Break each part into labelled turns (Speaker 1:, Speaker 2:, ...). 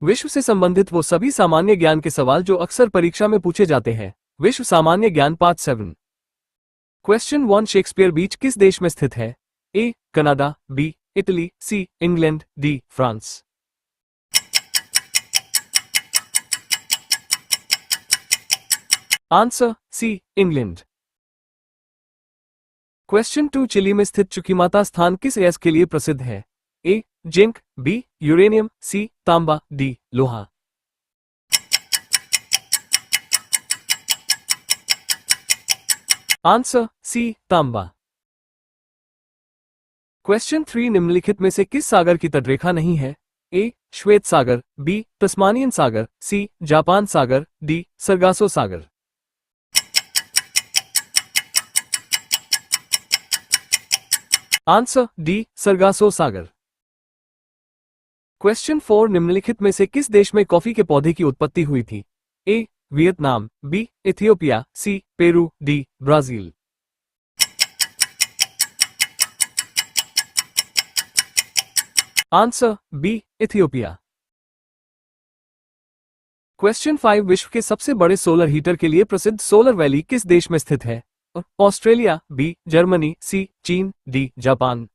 Speaker 1: विश्व से संबंधित वो सभी सामान्य ज्ञान के सवाल जो अक्सर परीक्षा में पूछे जाते हैं। विश्व सामान्य ज्ञान पार्ट 7। क्वेश्चन 1 शेक्सपियर बीच किस देश में स्थित है? A Canada, B Italy, C England, D France. Answer C England. Question 2 Chile में स्थित चुकीमाता स्थान किस गैस के लिए प्रसिद्ध है? ए जिंक, बी यूरेनियम, सी तांबा, डी लोहा। आंसर सी तांबा। क्वेश्चन 3 निम्नलिखित में से किस सागर की तटरेखा नहीं है? ए श्वेत सागर, बी तस्मानियन सागर, सी जापान सागर, डी सरगासो सागर। आंसर डी सरगासो सागर। क्वेश्चन 4 निम्नलिखित में से किस देश में कॉफी के पौधे की उत्पत्ति हुई थी? A Vietnam, B Ethiopia, C Peru, D Brazil. Answer B Ethiopia. Question 5 विश्व के सबसे बड़े सोलर हीटर के लिए प्रसिद्ध सोलर वैली किस देश में स्थित है? ऑस्ट्रेलिया, बी जर्मनी, सी चीन, डी जापान।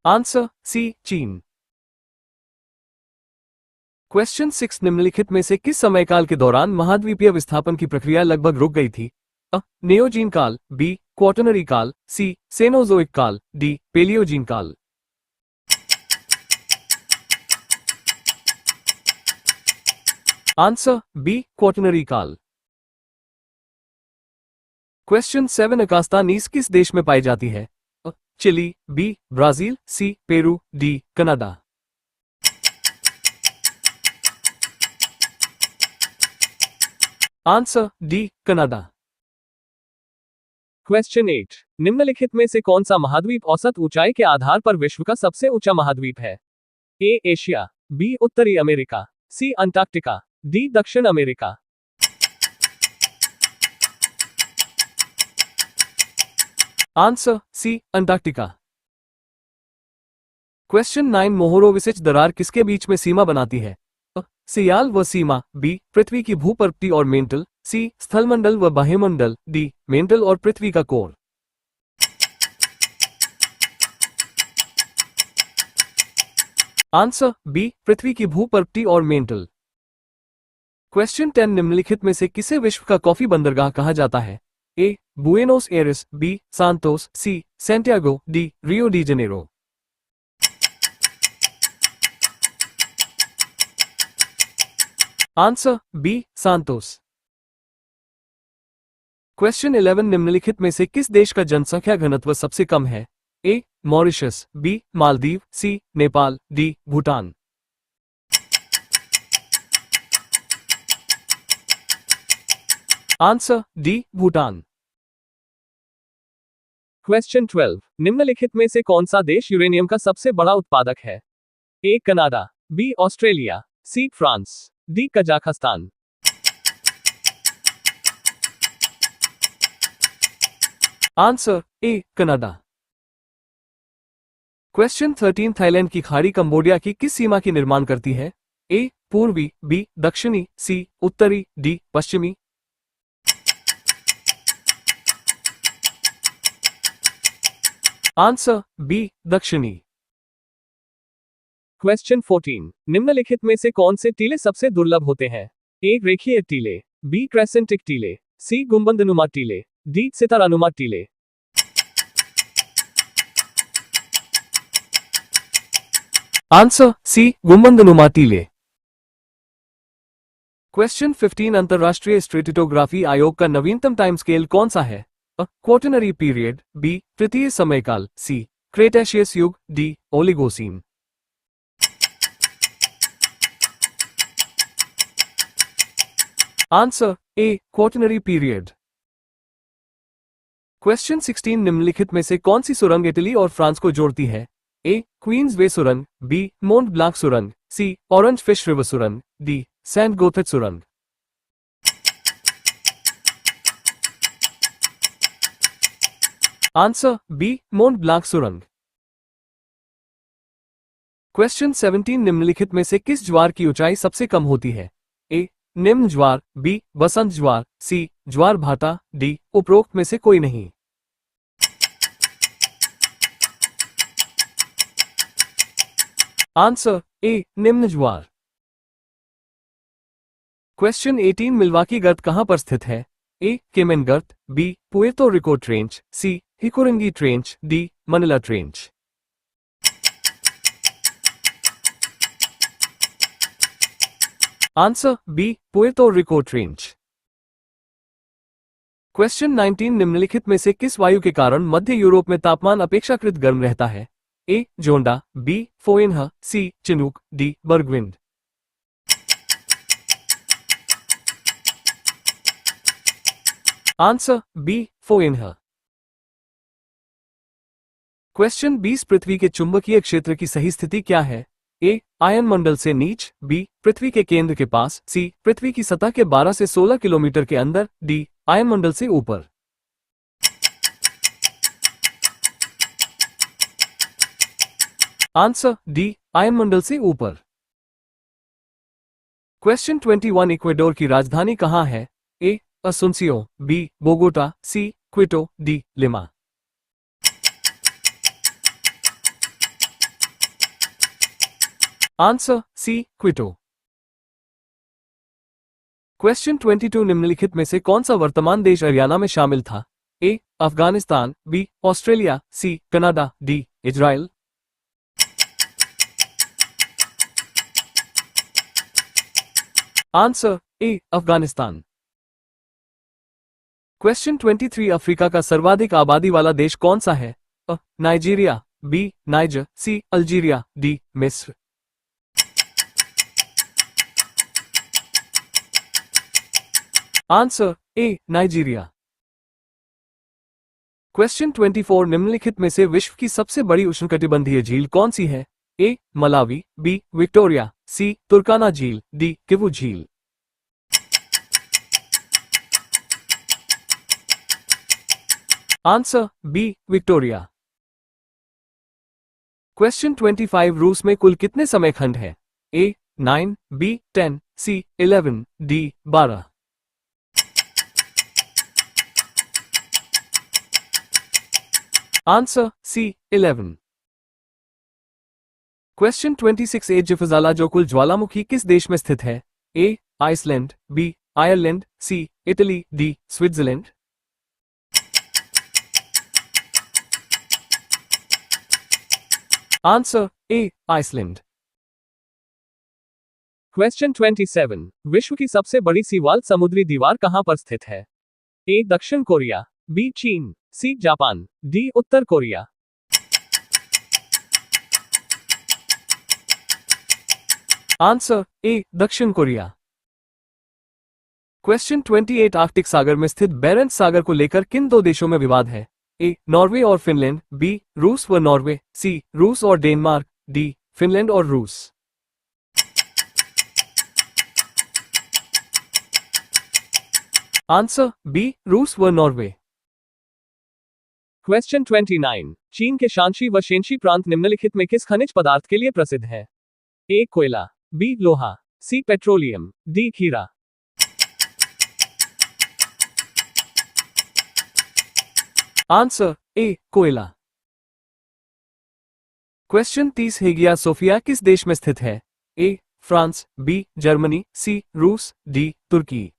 Speaker 1: आंसर सी चीन। क्वेश्चन 6 निम्नलिखित में से किस समयकाल के दौरान महाद्वीपीय विस्थापन की प्रक्रिया लगभग रुक गई थी? नियोजीन काल, बी क्वाटरनरी काल, सी सेनोजोइक काल, डी पेलियोजीन काल। आंसर बी क्वाटरनरी काल। क्वेश्चन 7 अकास्ता नीस किस देश में पाई जाती है? Chile, B Brazil, C Peru, D Canada. Answer D Canada. Question 8 निम्नलिखित में से कौन सा महाद्वीप औसत ऊंचाई के आधार पर विश्व का सबसे ऊंचा महाद्वीप है? ए एशिया, बी उत्तरी अमेरिका, सी अंटार्कटिका, डी दक्षिण America. Answer C Antarctica. Question 9 Mohorovicic दरार किसके बीच में सीमा बनाती है? सियाल व सीमा, बी पृथ्वी की भूपर्वती और मेंटल, सी स्थलमंडल व बाह्यमंडल, डी मेंटल और पृथ्वी का कोर। आंसर बी पृथ्वी की भूपर्वती और मेंटल। क्वेश्चन 10 निम्नलिखित में से किसे विश्व का कॉफी बंदरगाह कहा जाता है? A Buenos Aires, B Santos, C Santiago, D Rio de Janeiro. Answer B Santos. Question 11 निम्नलिखित में से किस देश का जनसंख्या घनत्व सबसे कम है? A Mauritius, B Maldives, C Nepal, D Bhutan. Answer D Bhutan. Question 12 निम्नलिखित में से कौन सा देश यूरेनियम का सबसे बड़ा उत्पादक है? A Canada, B Australia, C France, D Kazakhstan. Answer A Canada. Question 13 Thailand की खाड़ी कंबोडिया की किस सीमा की निर्माण करती है? ए पूर्वी, बी दक्षिणी, सी उत्तरी, डी पश्चिमी। आंसर बी दक्षिणी। क्वेश्चन 14 निम्नलिखित में से कौन से टीले सबसे दुर्लभ होते हैं? ए रेखीय टीले, बी क्रेसेंटिक टीले, सी गुंबदनुमा टीले, डी सितारानुमा टीले। आंसर सी गुंबदनुमा टीले। क्वेश्चन 15 अंतरराष्ट्रीय स्ट्रेटिटोग्राफी आयोग का नवीनतम टाइम स्केल कौन सा है? क्वाटरनरी पीरियड, बी तृतीय समयकाल, सी क्रेटेशियस युग, D Oligocene. Answer A quaternary period. Question 16 निम्नलिखित में से कौन सी सुरंग इटली और फ्रांस को जोड़ती है? ए क्वींस वे सुरंग, बी मोंट ब्लांक सुरंग, सी ऑरेंज फिश रिवर सुरंग, डी सेंट गोथेट सुरंग। आंसर बी मोंट ब्लांक सुरंग। क्वेश्चन 17 निम्नलिखित में से किस ज्वार की ऊंचाई सबसे कम होती है? ए निम्न ज्वार, बी बसंत ज्वार, सी ज्वार भाटा, डी उपरोक्त में से कोई नहीं। आंसर ए निम्न ज्वार। क्वेश्चन 18 मिल्वाकी गर्त कहां पर स्थित है? ए केमेन गर्त, B Puerto Rico Trench, C Hikurangi Trench, D Manila Trench. Answer B Puerto Rico Trench. Question 19 निम्नलिखित में से किस वायु के कारण मध्य यूरोप में तापमान अपेक्षाकृत गर्म रहता है? A zonda, B foehn, C chinook, D bergwind. Answer B foehn. Question 20 पृथ्वी के चुंबकीय क्षेत्र की सही स्थिति क्या है? ए आयन मंडल से नीच, बी पृथ्वी के केंद्र के पास, सी पृथ्वी की सतह के 12 से 16 किलोमीटर के अंदर, डी आयन मंडल से ऊपर। आंसर डी आयन मंडल से ऊपर। क्वेश्चन 21 इक्वेडोर की राजधानी कहां है? A Asuncion, B Bogota, C Quito, D Lima. Answer C Quito. Question 22 निम्नलिखित में से कौन सा वर्तमान देश हरियाणा में शामिल था? A Afghanistan, B Australia, C Canada, D Israel. Answer A Afghanistan. Question 23 Africa का सर्वाधिक आबादी वाला देश कौन सा है? Nigeria, B Niger, C Algeria, D मिस्र। Answer A Nigeria. क्वेश्चन 24 निम्नलिखित में से विश्व की सबसे बड़ी उष्णकटिबंधीय झील कौन सी है? A Malawi, B Victoria, C Turkana झील, डी किवु झील। Answer B Victoria. क्वेश्चन 25 रूस में कुल कितने समय खंड है? A 9, B 10, C 11, D 12। Answer C 11। Question 26 Eyjafjallajokull ज्वालामुखी किस देश में स्थित है? A Iceland, B Ireland, C Italy, D Switzerland. Answer A Iceland. Question 27 विश्व की सबसे बड़ी सीवाल समुद्री दीवार कहां पर स्थित है? ए दक्षिण कोरिया, बी चीन, सी जापान, डी उत्तर कोरिया। आंसर ए दक्षिण कोरिया। क्वेश्चन 28 आर्कटिक सागर में स्थित बेरेंट्स सागर को लेकर किन दो देशों में विवाद है? ए नॉर्वे और फिनलैंड, बी रूस व नॉर्वे, सी रूस और डेनमार्क, डी फिनलैंड और रूस। आंसर बी रूस व नॉर्वे। क्वेश्चन 29 चीन के शांशी व शेंशी प्रांत निम्नलिखित में किस खनिज पदार्थ के लिए प्रसिद्ध है? ए कोयला, बी लोहा, सी पेट्रोलियम, डी हीरा। आंसर ए कोयला। क्वेश्चन 30 हेगिया सोफिया किस देश में स्थित है? ए फ्रांस, बी जर्मनी, सी रूस, डी तुर्की।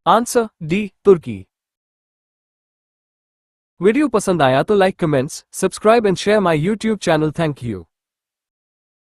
Speaker 1: आंसर डी तुर्की। वीडियो पसंद आया तो like, comments, subscribe and share my YouTube channel. Thank you.